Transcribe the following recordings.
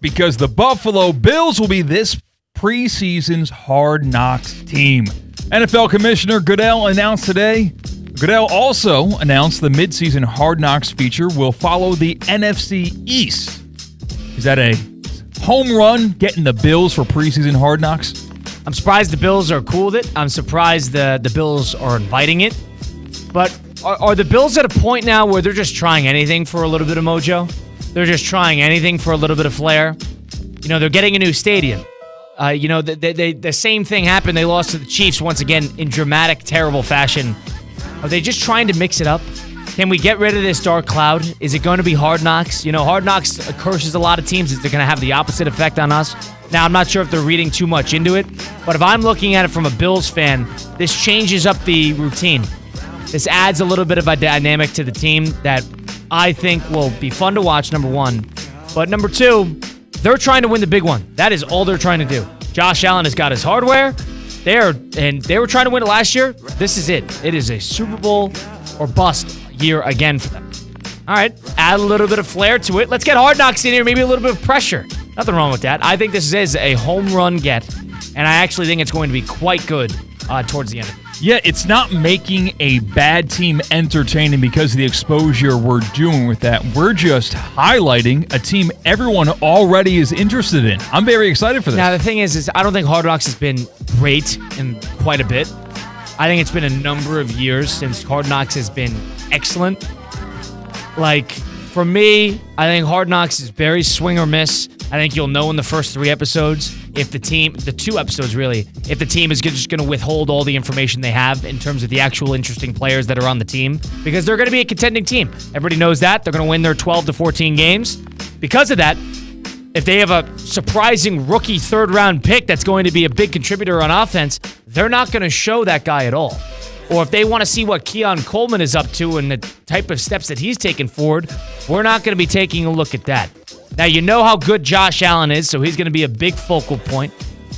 because the Buffalo Bills will be this preseason's Hard Knocks team. NFL Commissioner Goodell announced today. Goodell also announced the midseason Hard Knocks feature will follow the NFC East. Is that a home run getting the Bills for preseason Hard Knocks? I'm surprised the Bills are cool with it. I'm surprised the Bills are inviting it. But are the Bills at a point now where they're just trying anything for a little bit of mojo? They're just trying anything for a little bit of flair? They're getting a new stadium. The same thing happened. They lost to the Chiefs once again in dramatic, terrible fashion. Are they just trying to mix it up? Can we get rid of this dark cloud? Is it going to be Hard Knocks? Hard Knocks curses a lot of teams. Is it going to have the opposite effect on us? Now, I'm not sure if they're reading too much into it, but if I'm looking at it from a Bills fan, this changes up the routine. This adds a little bit of a dynamic to the team that I think will be fun to watch, number one. But number two, they're trying to win the big one. That is all they're trying to do. Josh Allen has got his hardware. They were trying to win it last year. This is it. It is a Super Bowl or bust year again for them. All right, add a little bit of flair to it. Let's get Hard Knocks in here, maybe a little bit of pressure. Nothing wrong with that. I think this is a home run get, and I actually think it's going to be quite good towards the end of it. Yeah, it's not making a bad team entertaining because of the exposure we're doing with that. We're just highlighting a team everyone already is interested in. I'm very excited for this. Now, the thing is I don't think Hard Knocks has been great in quite a bit. I think it's been a number of years since Hard Knocks has been excellent. For me, I think Hard Knocks is very swing or miss. I think you'll know in the first 3 episodes if the 2 episodes really, if the team is just going to withhold all the information they have in terms of the actual interesting players that are on the team, because they're going to be a contending team. Everybody knows that. They're going to win their 12 to 14 games. Because of that, if they have a surprising rookie 3rd-round pick that's going to be a big contributor on offense, they're not going to show that guy at all. Or if they want to see what Keon Coleman is up to and the type of steps that he's taken forward, we're not going to be taking a look at that. Now, you know how good Josh Allen is, so he's going to be a big focal point.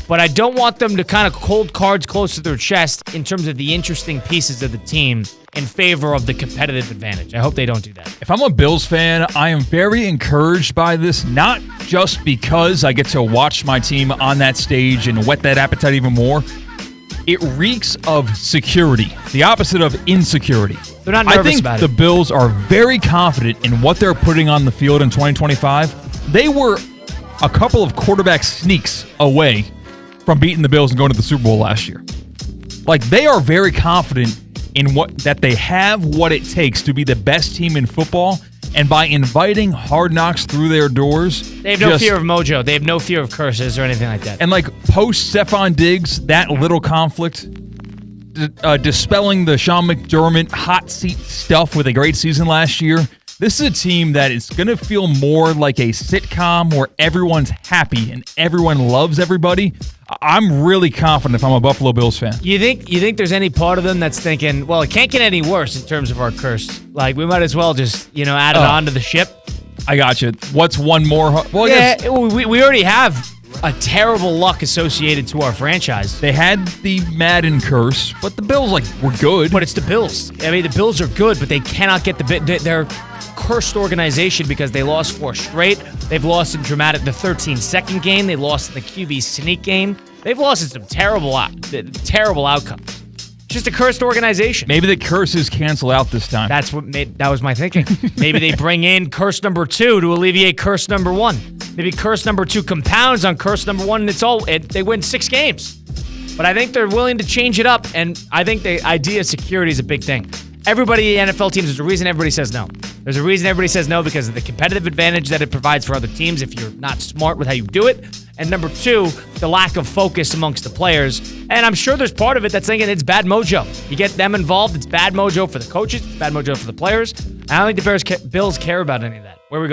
But I don't want them to kind of hold cards close to their chest in terms of the interesting pieces of the team in favor of the competitive advantage. I hope they don't do that. If I'm a Bills fan, I am very encouraged by this, not just because I get to watch my team on that stage and whet that appetite even more. It reeks of security, the opposite of insecurity. They're not nervous about it. I think the Bills are very confident in what they're putting on the field in 2025. They were a couple of quarterback sneaks away from beating the Bills and going to the Super Bowl last year. They are very confident in that they have what it takes to be the best team in football. And by inviting Hard Knocks through their doors, they have no fear of mojo. They have no fear of curses or anything like that. And post Stephon Diggs, that little conflict, dispelling the Sean McDermott hot seat stuff with a great season last year. This is a team that is going to feel more like a sitcom where everyone's happy and everyone loves everybody. I'm really confident if I'm a Buffalo Bills fan. You think there's any part of them that's thinking, well, it can't get any worse in terms of our curse? We might as well just, add it on to the ship? I got you. What's one more? Well, yeah, we already have a terrible luck associated to our franchise. They had the Madden curse, but the Bills, were good. But it's the Bills. I mean, the Bills are good, but they cannot get they're cursed organization because they lost 4 straight. They've lost in the 13-second game. They lost in the QB sneak game. They've lost in some terrible outcomes. Just a cursed organization. Maybe the curses cancel out this time. That was my thinking. Maybe they bring in curse number 2 to alleviate curse number 1. Maybe curse number 2 compounds on curse number 1, and they win 6 games. But I think they're willing to change it up, and I think the idea of security is a big thing. Everybody in NFL teams, there's a reason everybody says no. There's a reason everybody says no because of the competitive advantage that it provides for other teams if you're not smart with how you do it. And number 2, the lack of focus amongst the players. And I'm sure there's part of it that's thinking it's bad mojo. You get them involved, it's bad mojo for the coaches, it's bad mojo for the players. I don't think the Bills care about any of that.